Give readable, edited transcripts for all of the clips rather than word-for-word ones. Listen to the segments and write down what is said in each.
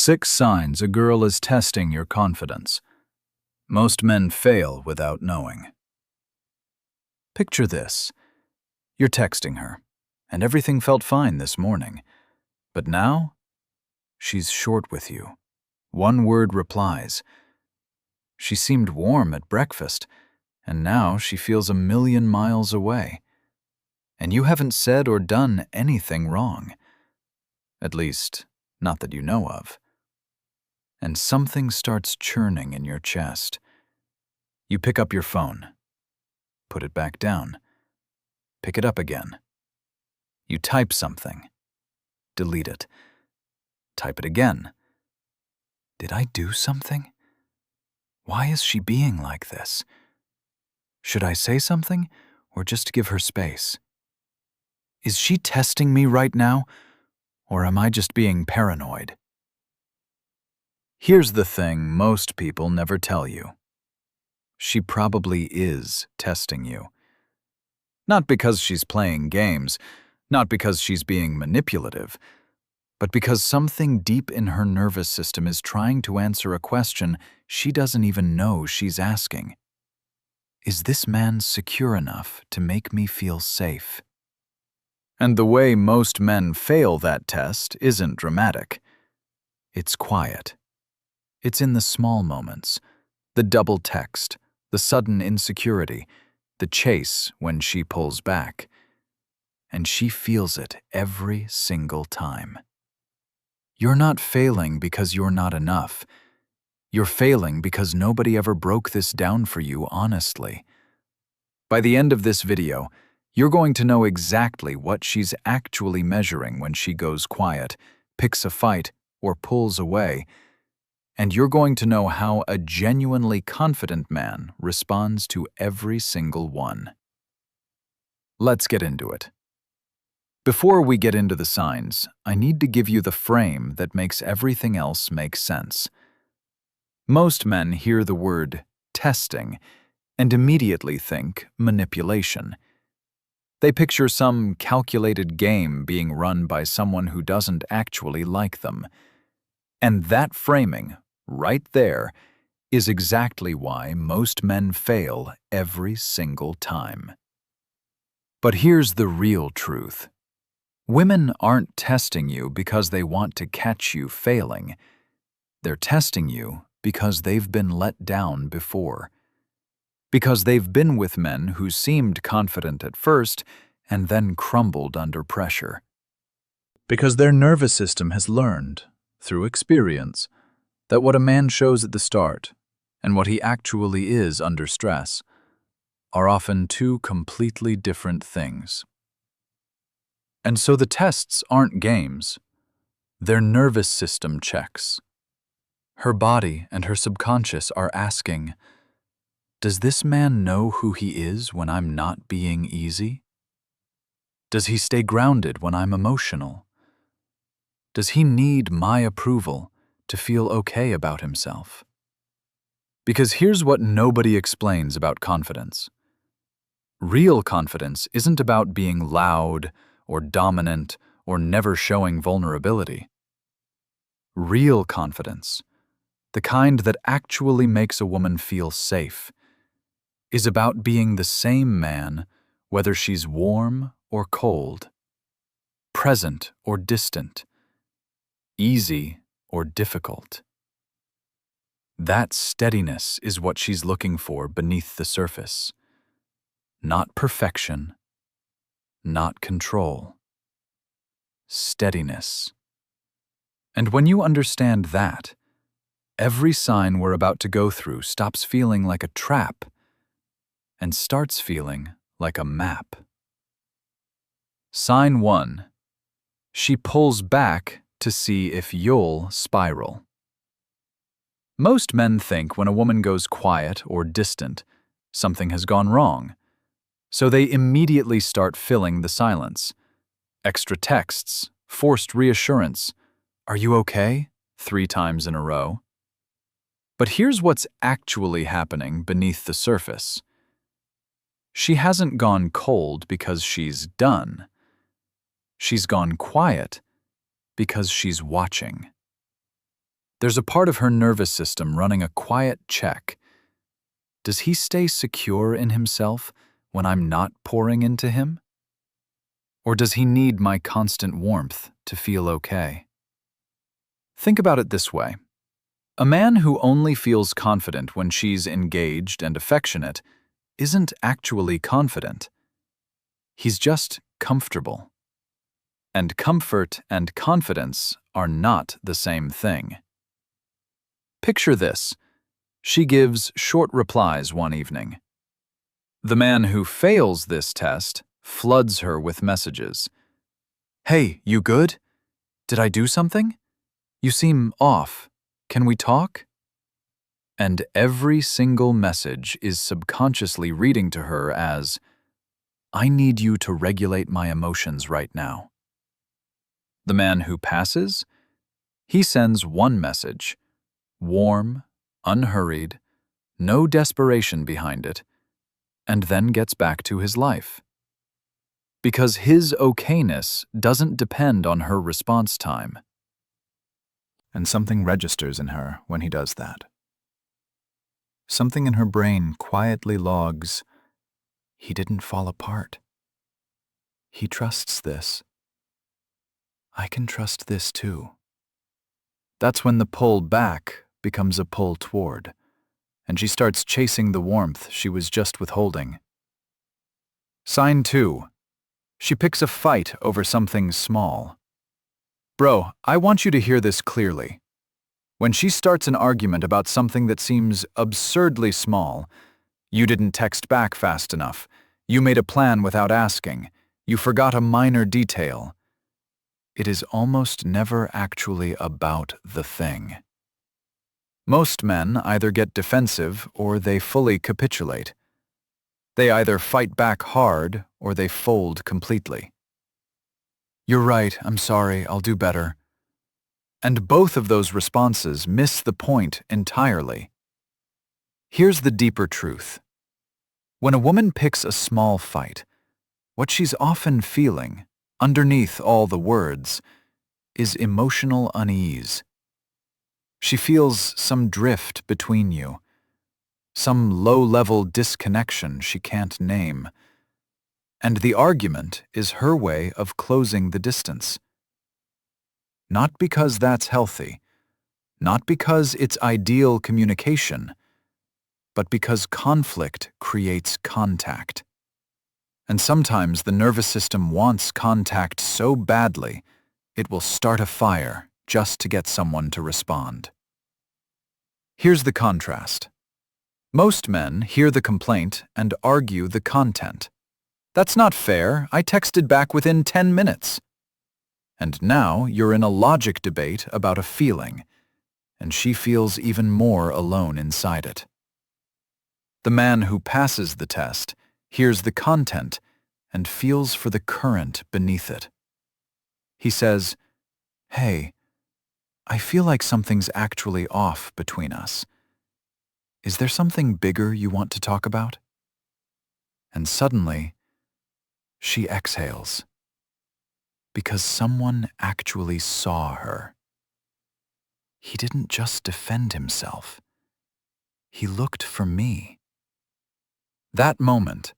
6 signs a girl is testing your confidence. Most men fail without knowing. Picture this. You're texting her, and everything felt fine this morning. But now, she's short with you. One-word replies. She seemed warm at breakfast, and now she feels a million miles away. And you haven't said or done anything wrong. At least, not that you know of. And something starts churning in your chest. You pick up your phone. Put it back down. Pick it up again. You type something. Delete it. Type it again. Did I do something? Why is she being like this? Should I say something or just give her space? Is she testing me right now, or am I just being paranoid? Here's the thing most people never tell you. She probably is testing you. Not because she's playing games, not because she's being manipulative, but because something deep in her nervous system is trying to answer a question she doesn't even know she's asking. Is this man secure enough to make me feel safe? And the way most men fail that test isn't dramatic. It's quiet. It's in the small moments, the double text, the sudden insecurity, the chase when she pulls back. And she feels it every single time. You're not failing because you're not enough. You're failing because nobody ever broke this down for you honestly. By the end of this video, you're going to know exactly what she's actually measuring when she goes quiet, picks a fight, or pulls away. And you're going to know how a genuinely confident man responds to every single one. Let's get into it. Before we get into the signs, I need to give you the frame that makes everything else make sense. Most men hear the word testing and immediately think manipulation. They picture some calculated game being run by someone who doesn't actually like them. And that framing, right there, is exactly why most men fail every single time. But here's the real truth. Women aren't testing you because they want to catch you failing. They're testing you because they've been let down before. Because they've been with men who seemed confident at first and then crumbled under pressure. Because their nervous system has learned, through experience, that what a man shows at the start and what he actually is under stress are often two completely different things. And so the tests aren't games, they're nervous system checks. Her body and her subconscious are asking, does this man know who he is when I'm not being easy? Does he stay grounded when I'm emotional? Does he need my approval to feel okay about himself? Because here's what nobody explains about confidence. Real confidence isn't about being loud or dominant or never showing vulnerability. Real confidence, the kind that actually makes a woman feel safe, is about being the same man whether she's warm or cold, present or distant, easy or difficult. That steadiness is what she's looking for beneath the surface. Not perfection, not control. Steadiness. And when you understand that, every sign we're about to go through stops feeling like a trap and starts feeling like a map. Sign 1. She pulls back to see if you'll spiral. Most men think when a woman goes quiet or distant, something has gone wrong. So they immediately start filling the silence. Extra texts, forced reassurance, "Are you okay?" 3 times in a row. But here's what's actually happening beneath the surface. She hasn't gone cold because she's done. She's gone quiet because she's watching. There's a part of her nervous system running a quiet check. Does he stay secure in himself when I'm not pouring into him? Or does he need my constant warmth to feel okay? Think about it this way. A man who only feels confident when she's engaged and affectionate isn't actually confident. He's just comfortable. And comfort and confidence are not the same thing. Picture this. She gives short replies one evening. The man who fails this test floods her with messages. Hey, you good? Did I do something? You seem off. Can we talk? And every single message is subconsciously reading to her as, I need you to regulate my emotions right now. The man who passes? He sends one message, warm, unhurried, no desperation behind it, and then gets back to his life. Because his okayness doesn't depend on her response time. And something registers in her when he does that. Something in her brain quietly logs, he didn't fall apart. He trusts this. I can trust this too. That's when the pull back becomes a pull toward, and she starts chasing the warmth she was just withholding. Sign 2. She picks a fight over something small. Bro, I want you to hear this clearly. When she starts an argument about something that seems absurdly small, you didn't text back fast enough, you made a plan without asking, you forgot a minor detail. It is almost never actually about the thing. Most men either get defensive or they fully capitulate. They either fight back hard or they fold completely. You're right, I'm sorry, I'll do better. And both of those responses miss the point entirely. Here's the deeper truth. When a woman picks a small fight, what she's often feeling, underneath all the words, is emotional unease. She feels some drift between you, some low-level disconnection she can't name. And the argument is her way of closing the distance. Not because that's healthy, not because it's ideal communication, but because conflict creates contact. And sometimes the nervous system wants contact so badly, it will start a fire just to get someone to respond. Here's the contrast. Most men hear the complaint and argue the content. That's not fair, I texted back within 10 minutes. And now you're in a logic debate about a feeling, and she feels even more alone inside it. The man who passes the test hears the content and feels for the current beneath it. He says, hey, I feel like something's actually off between us. Is there something bigger you want to talk about? And suddenly, she exhales. Because someone actually saw her. He didn't just defend himself. He looked for me. That moment,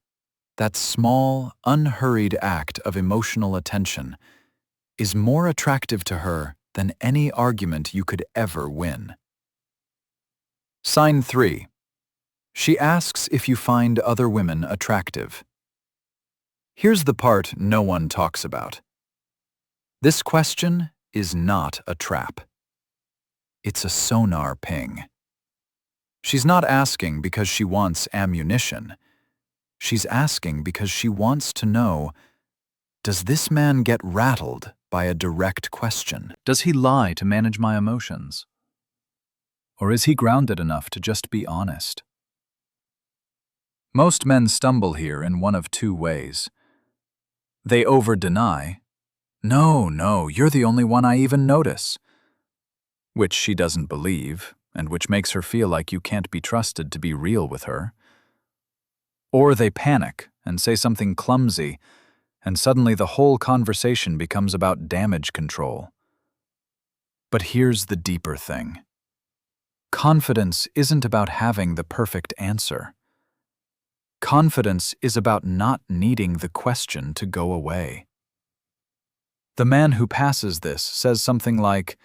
that small, unhurried act of emotional attention, is more attractive to her than any argument you could ever win. Sign 3. She asks if you find other women attractive. Here's the part no one talks about. This question is not a trap. It's a sonar ping. She's not asking because she wants ammunition. She's asking because she wants to know, does this man get rattled by a direct question? Does he lie to manage my emotions? Or is he grounded enough to just be honest? Most men stumble here in one of two ways. They over-deny. No, you're the only one I even notice. Which she doesn't believe, and which makes her feel like you can't be trusted to be real with her. Or they panic and say something clumsy, and suddenly the whole conversation becomes about damage control. But here's the deeper thing. Confidence isn't about having the perfect answer. Confidence is about not needing the question to go away. The man who passes this says something like,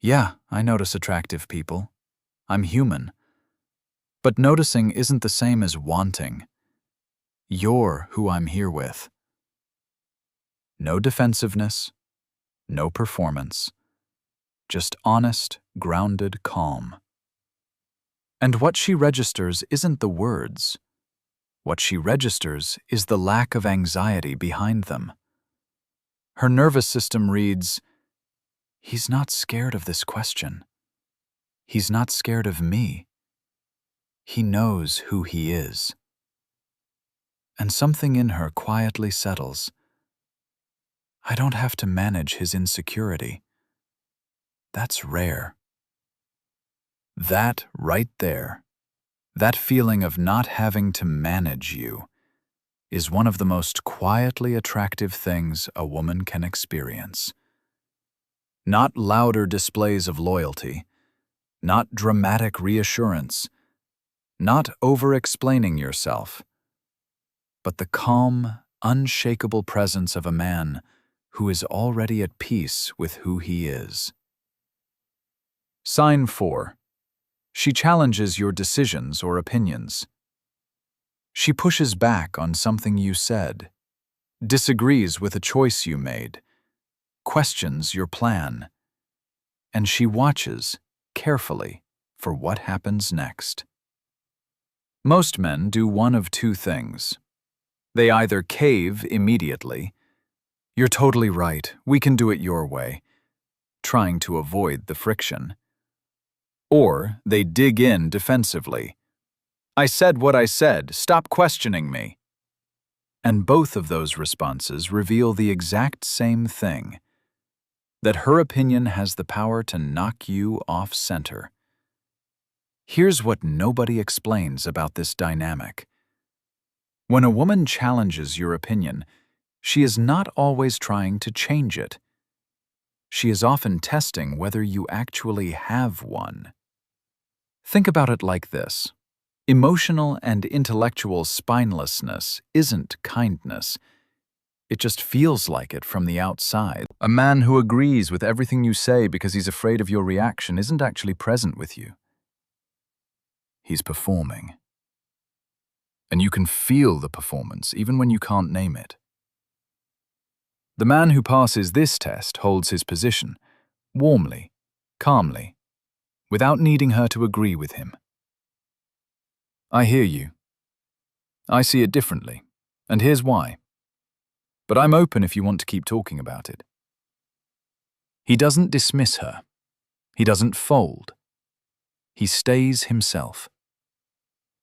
"Yeah, I notice attractive people. I'm human." But noticing isn't the same as wanting. You're who I'm here with. No defensiveness, no performance. Just honest, grounded calm. And what she registers isn't the words. What she registers is the lack of anxiety behind them. Her nervous system reads, "He's not scared of this question. He's not scared of me. He knows who he is." And something in her quietly settles. I don't have to manage his insecurity. That's rare. That right there, that feeling of not having to manage you, is one of the most quietly attractive things a woman can experience. Not louder displays of loyalty, not dramatic reassurance, not over-explaining yourself, but the calm, unshakable presence of a man who is already at peace with who he is. Sign 4. She challenges your decisions or opinions. She pushes back on something you said, disagrees with a choice you made, questions your plan, and she watches, carefully, for what happens next. Most men do one of two things. They either cave immediately, "You're totally right, we can do it your way," trying to avoid the friction. Or they dig in defensively. "I said what I said, stop questioning me." And both of those responses reveal the exact same thing, that her opinion has the power to knock you off center. Here's what nobody explains about this dynamic. When a woman challenges your opinion, she is not always trying to change it. She is often testing whether you actually have one. Think about it like this. Emotional and intellectual spinelessness isn't kindness. It just feels like it from the outside. A man who agrees with everything you say because he's afraid of your reaction isn't actually present with you. He's performing. And you can feel the performance even when you can't name it. The man who passes this test holds his position, warmly, calmly, without needing her to agree with him. "I hear you. I see it differently, and here's why. But I'm open if you want to keep talking about it." He doesn't dismiss her. He doesn't fold. He stays himself.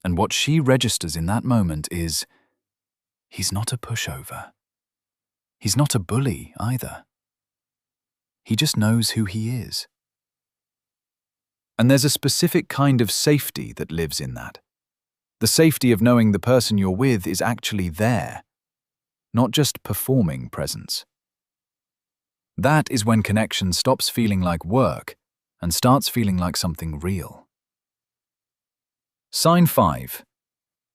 And what she registers in that moment is, he's not a pushover. He's not a bully either. He just knows who he is. And there's a specific kind of safety that lives in that. The safety of knowing the person you're with is actually there, not just performing presence. That is when connection stops feeling like work and starts feeling like something real. Sign 5.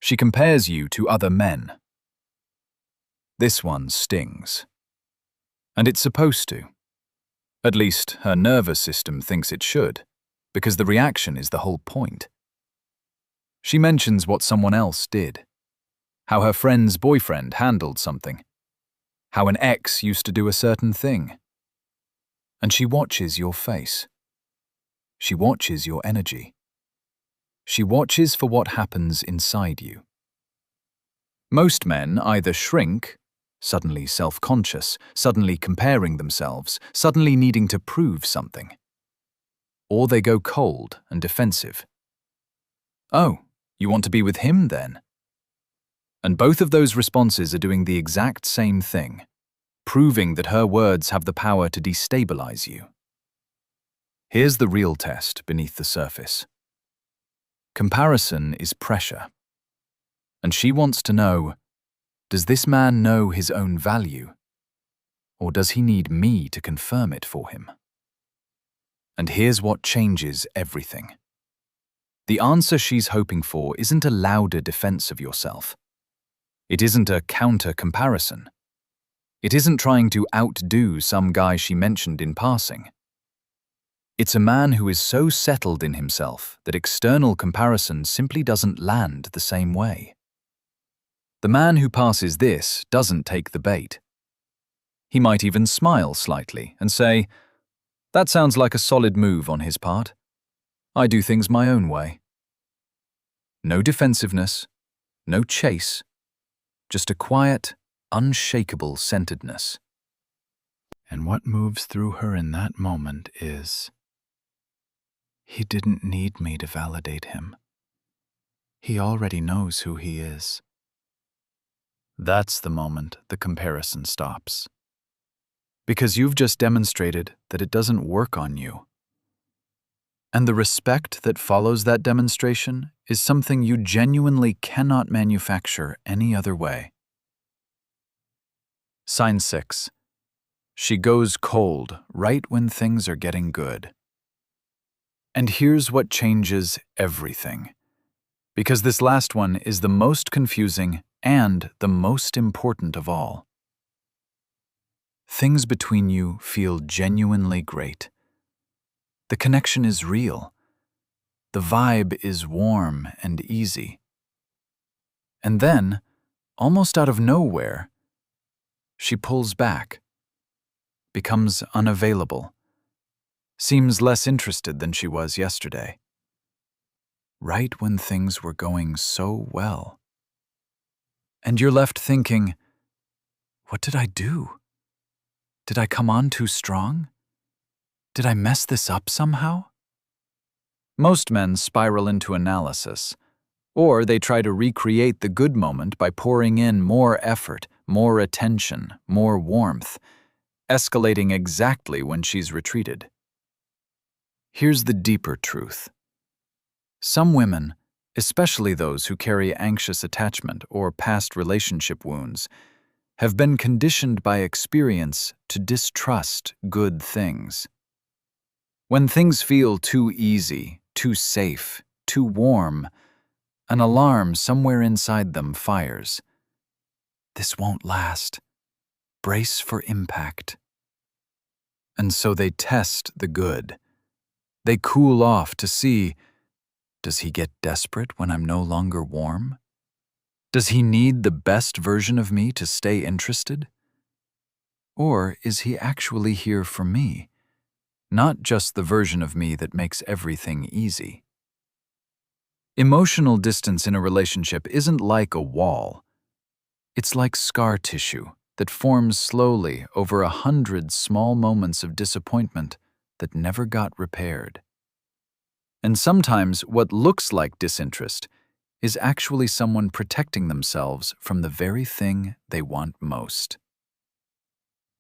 She compares you to other men. This one stings. And it's supposed to. At least her nervous system thinks it should, because the reaction is the whole point. She mentions what someone else did, how her friend's boyfriend handled something, how an ex used to do a certain thing. And she watches your face. She watches your energy. She watches for what happens inside you. Most men either shrink, suddenly self-conscious, suddenly comparing themselves, suddenly needing to prove something, or they go cold and defensive. "Oh, you want to be with him then?" And both of those responses are doing the exact same thing, proving that her words have the power to destabilize you. Here's the real test beneath the surface. Comparison is pressure. And she wants to know, does this man know his own value? Or does he need me to confirm it for him? And here's what changes everything. The answer she's hoping for isn't a louder defense of yourself. It isn't a counter-comparison. It isn't trying to outdo some guy she mentioned in passing. It's a man who is so settled in himself that external comparison simply doesn't land the same way. The man who passes this doesn't take the bait. He might even smile slightly and say, "That sounds like a solid move on his part. I do things my own way." No defensiveness, no chase, just a quiet, unshakable centeredness. And what moves through her in that moment is, he didn't need me to validate him. He already knows who he is. That's the moment the comparison stops. Because you've just demonstrated that it doesn't work on you. And the respect that follows that demonstration is something you genuinely cannot manufacture any other way. Sign 6. She goes cold right when things are getting good. And here's what changes everything. Because this last one is the most confusing and the most important of all. Things between you feel genuinely great. The connection is real. The vibe is warm and easy. And then, almost out of nowhere, she pulls back, becomes unavailable, seems less interested than she was yesterday. Right when things were going so well. And you're left thinking, what did I do? Did I come on too strong? Did I mess this up somehow? Most men spiral into analysis, or they try to recreate the good moment by pouring in more effort, more attention, more warmth, escalating exactly when she's retreated. Here's the deeper truth. Some women, especially those who carry anxious attachment or past relationship wounds, have been conditioned by experience to distrust good things. When things feel too easy, too safe, too warm, an alarm somewhere inside them fires. This won't last. Brace for impact. And so they test the good. They cool off to see, does he get desperate when I'm no longer warm? Does he need the best version of me to stay interested? Or is he actually here for me, not just the version of me that makes everything easy? Emotional distance in a relationship isn't like a wall. It's like scar tissue that forms slowly over 100 small moments of disappointment that never got repaired. And sometimes what looks like disinterest is actually someone protecting themselves from the very thing they want most.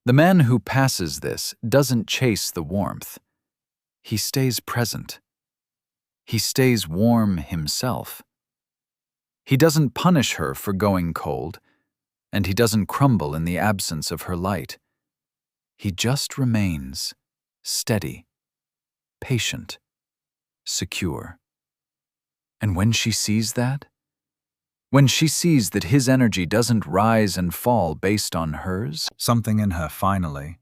The man who passes this doesn't chase the warmth. He stays present. He stays warm himself. He doesn't punish her for going cold, and he doesn't crumble in the absence of her light. He just remains steady, patient, secure. And when she sees that, when she sees that his energy doesn't rise and fall based on hers, something in her finally,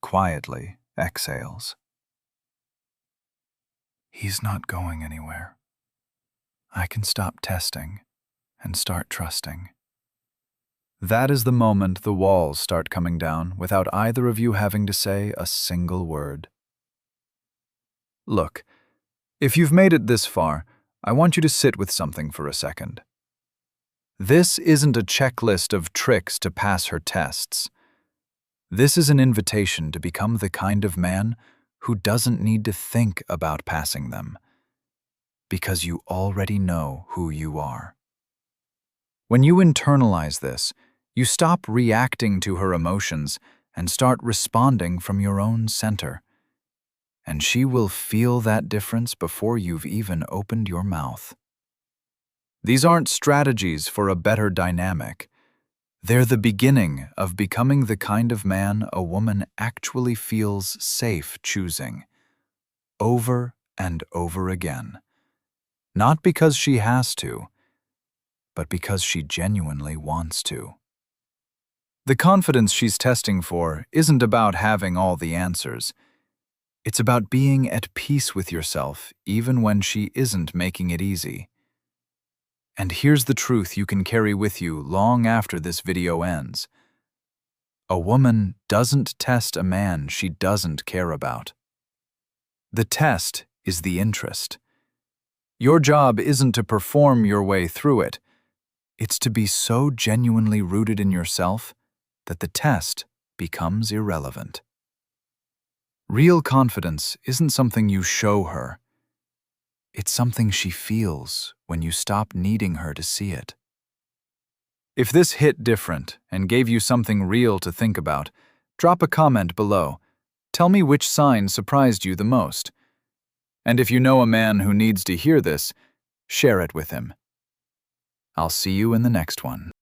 quietly exhales. He's not going anywhere. I can stop testing and start trusting. That is the moment the walls start coming down without either of you having to say a single word. Look, if you've made it this far, I want you to sit with something for a second. This isn't a checklist of tricks to pass her tests. This is an invitation to become the kind of man who doesn't need to think about passing them, because you already know who you are. When you internalize this, you stop reacting to her emotions and start responding from your own center. And she will feel that difference before you've even opened your mouth. These aren't strategies for a better dynamic. They're the beginning of becoming the kind of man a woman actually feels safe choosing, over and over again. Not because she has to, but because she genuinely wants to. The confidence she's testing for isn't about having all the answers. It's about being at peace with yourself even when she isn't making it easy. And here's the truth you can carry with you long after this video ends. A woman doesn't test a man she doesn't care about. The test is the interest. Your job isn't to perform your way through it. It's to be so genuinely rooted in yourself that the test becomes irrelevant. Real confidence isn't something you show her. It's something she feels when you stop needing her to see it. If this hit different and gave you something real to think about, drop a comment below. Tell me which sign surprised you the most. And if you know a man who needs to hear this, share it with him. I'll see you in the next one.